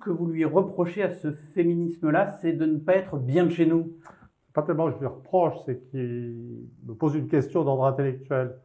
Que vous lui reprochez à ce féminisme-là, c'est de ne pas être bien de chez nous. Pas tellement que je lui reproche, c'est qu'il me pose une question d'ordre intellectuel.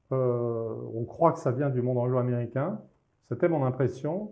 On croit que ça vient du monde anglo-américain. C'était mon impression.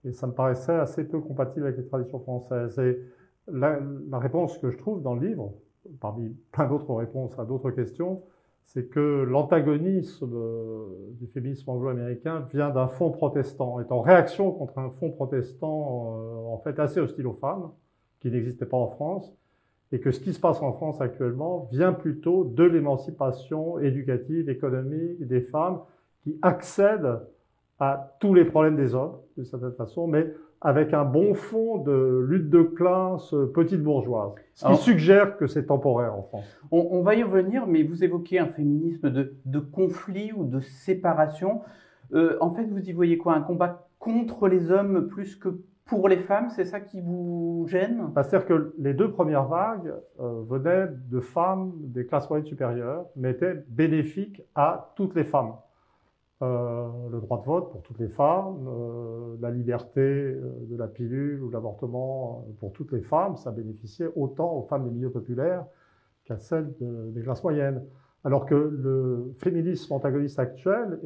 Et ça me paraissait assez peu compatible avec les traditions françaises. Et la réponse que je trouve dans le livre, parmi plein d'autres réponses à d'autres questions, c'est que l'antagonisme du féminisme anglo-américain vient d'un fond protestant, est en réaction contre un fond protestant en fait assez hostile aux femmes, qui n'existait pas en France, et que ce qui se passe en France actuellement vient plutôt de l'émancipation éducative, économique des femmes qui accèdent à tous les problèmes des hommes, d'une certaine façon, mais avec un bon fond de lutte de classe petite bourgeoise, ce qui suggère que c'est temporaire en France. On va y revenir, mais vous évoquez un féminisme de conflit ou de séparation. En fait, vous y voyez quoi? Un combat contre les hommes plus que pour les femmes? C'est ça qui vous gêne? C'est-à-dire que les deux premières vagues venaient de femmes des classes moyennes supérieures, mais étaient bénéfiques à toutes les femmes. Le droit de vote pour toutes les femmes, la liberté de la pilule ou de l'avortement pour toutes les femmes, ça bénéficiait autant aux femmes des milieux populaires qu'à celles des classes moyennes. Alors que le féminisme antagoniste actuel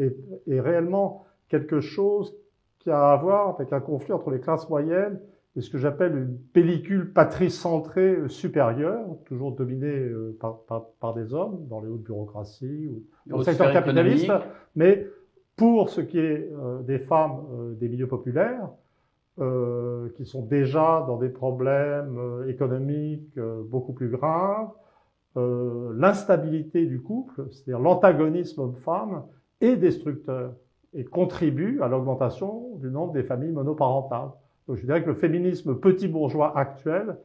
est réellement quelque chose qui a à voir avec un conflit entre les classes moyennes et ce que j'appelle une pellicule patricentrée supérieure, toujours dominée par des hommes dans les hautes bureaucraties ou dans le secteur capitaliste, mais pour ce qui est des femmes des milieux populaires, qui sont déjà dans des problèmes économiques beaucoup plus graves, l'instabilité du couple, c'est-à-dire l'antagonisme homme-femme, est destructeur et contribue à l'augmentation du nombre des familles monoparentales. Donc je dirais que le féminisme petit bourgeois actuel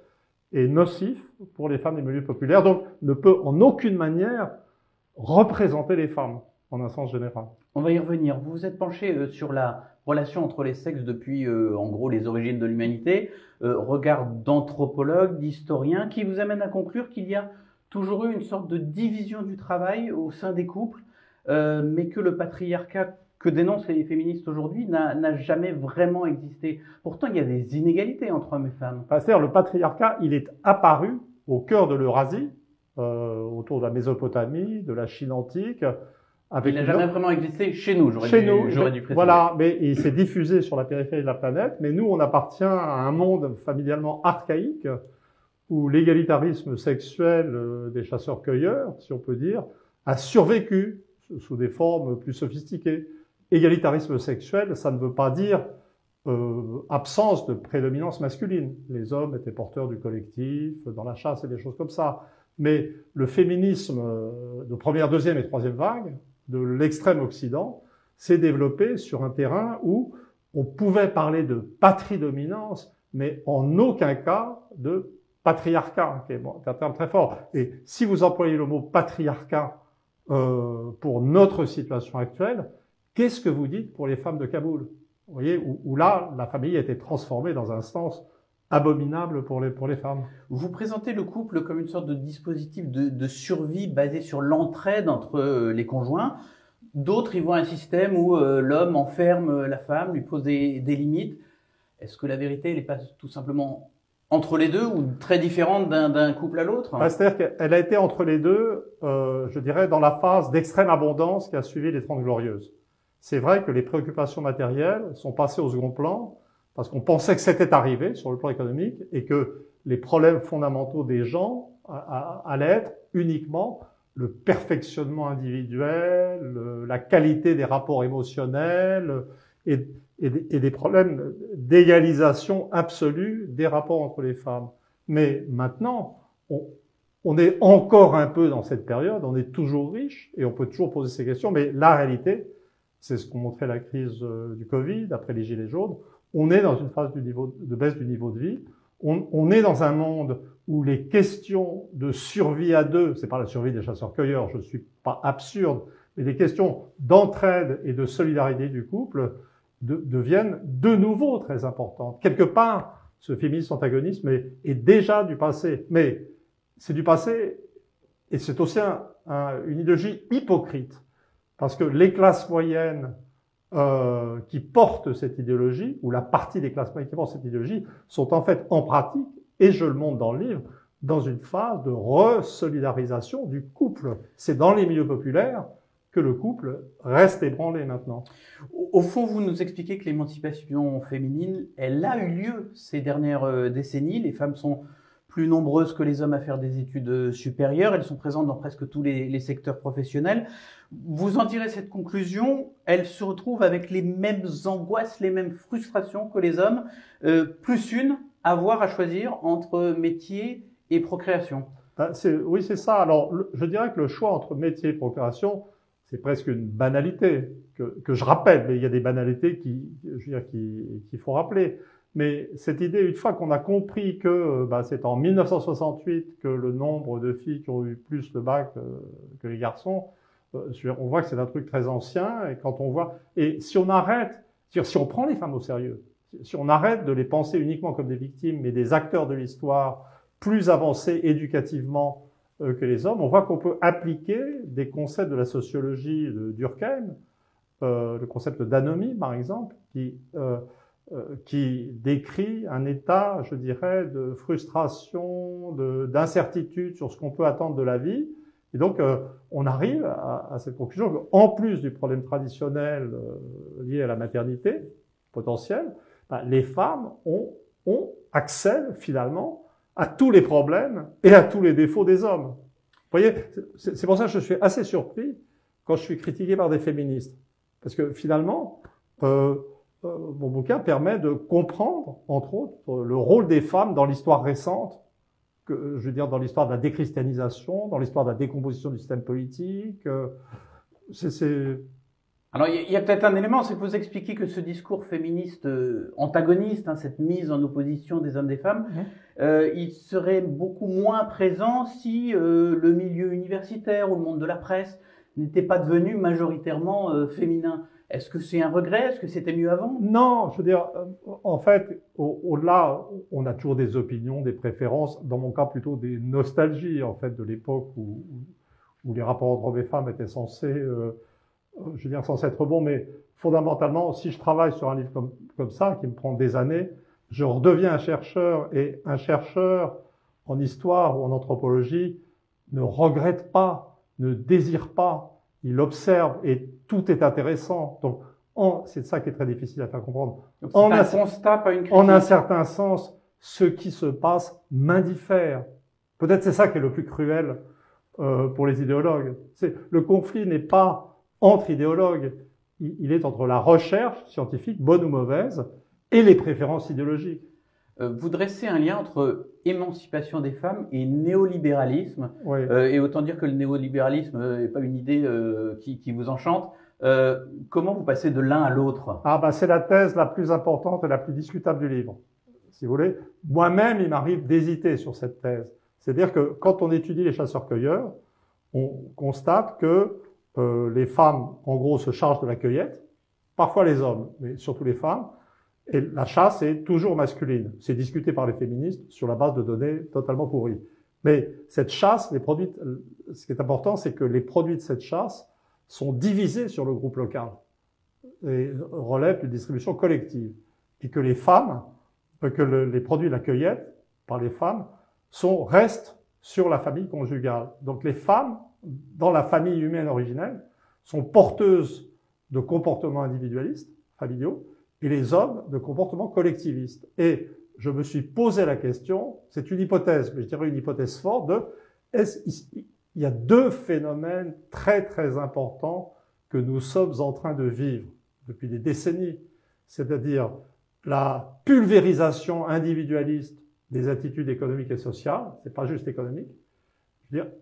est nocif pour les femmes des milieux populaires, donc ne peut en aucune manière représenter les femmes en un sens général. On va y revenir. Vous vous êtes penché sur la relation entre les sexes depuis, en gros, les origines de l'humanité, regard d'anthropologue, d'historien, qui vous amène à conclure qu'il y a toujours eu une sorte de division du travail au sein des couples, mais que le patriarcat que dénoncent les féministes aujourd'hui n'a jamais vraiment existé. Pourtant, il y a des inégalités entre hommes et femmes. C'est-à-dire, le patriarcat, il est apparu au cœur de l'Eurasie, autour de la Mésopotamie, de la Chine antique. Il n'a jamais vraiment existé chez nous, j'aurais dû préciser. Voilà, mais il s'est diffusé sur la périphérie de la planète, mais nous, on appartient à un monde familialement archaïque, où l'égalitarisme sexuel des chasseurs-cueilleurs, si on peut dire, a survécu sous des formes plus sophistiquées. Égalitarisme sexuel, ça ne veut pas dire absence de prédominance masculine. Les hommes étaient porteurs du collectif, dans la chasse et des choses comme ça. Mais le féminisme de première, deuxième et troisième vague, de l'extrême Occident, s'est développé sur un terrain où on pouvait parler de patridominance, mais en aucun cas de patriarcat, qui est un terme très fort. Et si vous employez le mot patriarcat pour notre situation actuelle, qu'est-ce que vous dites pour les femmes de Kaboul? Vous voyez, où là, la famille a été transformée dans un sens abominable pour les femmes. Vous présentez le couple comme une sorte de dispositif de survie basé sur l'entraide entre les conjoints. D'autres, ils voient un système où l'homme enferme la femme, lui pose des limites. Est-ce que la vérité, elle n'est pas tout simplement entre les deux ou très différente d'un couple à l'autre? C'est-à-dire qu'elle a été entre les deux, je dirais, dans la phase d'extrême abondance qui a suivi les 30 Glorieuses. C'est vrai que les préoccupations matérielles sont passées au second plan, parce qu'on pensait que c'était arrivé sur le plan économique et que les problèmes fondamentaux des gens allaient être uniquement le perfectionnement individuel, la qualité des rapports émotionnels et des problèmes d'égalisation absolue des rapports entre les femmes. Mais maintenant, on est encore un peu dans cette période, on est toujours riche et on peut toujours poser ces questions, mais la réalité, c'est ce qu'ont montré la crise du Covid, après les Gilets jaunes, on est dans une phase de baisse du niveau de vie. On est dans un monde où les questions de survie à deux, c'est pas la survie des chasseurs-cueilleurs, je suis pas absurde, mais les questions d'entraide et de solidarité du couple deviennent de nouveau très importantes. Quelque part, ce féminisme antagonisme est déjà du passé, mais c'est du passé et c'est aussi une idéologie hypocrite, parce que les classes moyennes qui portent cette idéologie, ou la partie des classes moyennes qui portent cette idéologie, sont en fait en pratique, et je le montre dans le livre, dans une phase de resolidarisation du couple. C'est dans les milieux populaires que le couple reste ébranlé maintenant. Au fond, vous nous expliquez que l'émancipation féminine, elle a eu lieu ces dernières décennies. Les femmes sont plus nombreuses que les hommes à faire des études supérieures. Elles sont présentes dans presque tous les secteurs professionnels. Vous en tirez cette conclusion, elles se retrouvent avec les mêmes angoisses, les mêmes frustrations que les hommes, plus une, avoir à choisir entre métier et procréation. Oui, c'est ça. Alors, je dirais que le choix entre métier et procréation, c'est presque une banalité que je rappelle, mais il y a des banalités qu'il faut rappeler. Mais cette idée, une fois qu'on a compris que c'est en 1968 que le nombre de filles qui ont eu plus le bac que les garçons, on voit que c'est un truc très ancien. Et quand on voit, et si on arrête, si on prend les femmes au sérieux, si on arrête de les penser uniquement comme des victimes, mais des acteurs de l'histoire plus avancés éducativement que les hommes, on voit qu'on peut appliquer des concepts de la sociologie de Durkheim, le concept d'anomie par exemple, qui décrit un état, je dirais, de frustration, d'incertitude sur ce qu'on peut attendre de la vie. Et donc, on arrive à cette conclusion qu'en plus du problème traditionnel lié à la maternité potentielle, les femmes accèdent finalement à tous les problèmes et à tous les défauts des hommes. Vous voyez, c'est pour ça que je suis assez surpris quand je suis critiqué par des féministes. Parce que finalement, mon bouquin permet de comprendre, entre autres, le rôle des femmes dans l'histoire récente, je veux dire dans l'histoire de la déchristianisation, dans l'histoire de la décomposition du système politique. Alors, il y a peut-être un élément, c'est que vous expliquez que ce discours féministe antagoniste, cette mise en opposition des hommes et des femmes, il serait beaucoup moins présent si le milieu universitaire ou le monde de la presse n'était pas devenu majoritairement féminin. Est-ce que c'est un regret? Est-ce que c'était mieux avant? Non, je veux dire, en fait, au-delà, on a toujours des opinions, des préférences, dans mon cas plutôt des nostalgies, en fait, de l'époque où les rapports entre hommes et femmes étaient censés être bons, mais fondamentalement, si je travaille sur un livre comme ça, qui me prend des années, je redeviens un chercheur, et un chercheur en histoire ou en anthropologie ne regrette pas, ne désire pas, il observe et tout est intéressant. Donc, c'est ça qui est très difficile à faire comprendre. Donc, c'est un constat, pas une critique. En un certain sens, ce qui se passe m'indiffère. Peut-être c'est ça qui est le plus cruel pour les idéologues. Le conflit n'est pas entre idéologues, il est entre la recherche scientifique, bonne ou mauvaise, et les préférences idéologiques. Vous dressez un lien entre émancipation des femmes et néolibéralisme. Oui. Et autant dire que le néolibéralisme n'est pas une idée qui vous enchante. Comment vous passez de l'un à l'autre? C'est la thèse la plus importante et la plus discutable du livre. Si vous voulez, moi-même, il m'arrive d'hésiter sur cette thèse. C'est-à-dire que quand on étudie les chasseurs-cueilleurs, on constate que les femmes, en gros, se chargent de la cueillette, parfois les hommes, mais surtout les femmes, et la chasse est toujours masculine. C'est discuté par les féministes sur la base de données totalement pourries. Mais cette chasse, ce qui est important, c'est que les produits de cette chasse sont divisés sur le groupe local et relèvent d'une distribution collective. Et que les femmes, les produits de la cueillette par les femmes restent sur la famille conjugale. Donc les femmes, dans la famille humaine originelle, sont porteuses de comportements individualistes, familiaux, et les hommes de comportements collectivistes. Et je me suis posé la question, c'est une hypothèse, mais je dirais une hypothèse forte, il y a deux phénomènes très très importants que nous sommes en train de vivre depuis des décennies, c'est-à-dire la pulvérisation individualiste des attitudes économiques et sociales, c'est pas juste économique,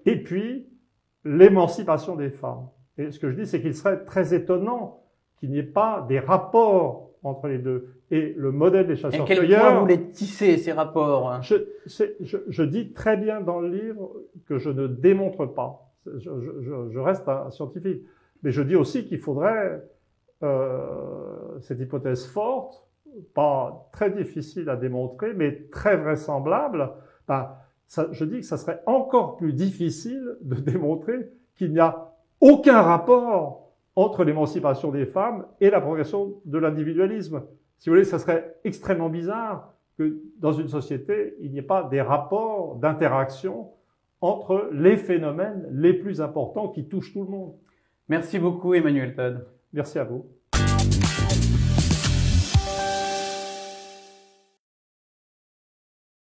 et puis l'émancipation des femmes. Et ce que je dis, c'est qu'il serait très étonnant qu'il n'y ait pas des rapports entre les deux. Et le modèle des chasseurs-cueilleurs... Et quel point vous voulez tisser ces rapports? Je dis très bien dans le livre que je ne démontre pas. Je reste un scientifique. Mais je dis aussi qu'il faudrait cette hypothèse forte, pas très difficile à démontrer, mais très vraisemblable. Je dis que ça serait encore plus difficile de démontrer qu'il n'y a aucun rapport entre l'émancipation des femmes et la progression de l'individualisme. Si vous voulez, ça serait extrêmement bizarre que dans une société, il n'y ait pas des rapports d'interaction entre les phénomènes les plus importants qui touchent tout le monde. Merci beaucoup, Emmanuel Todd. Merci à vous.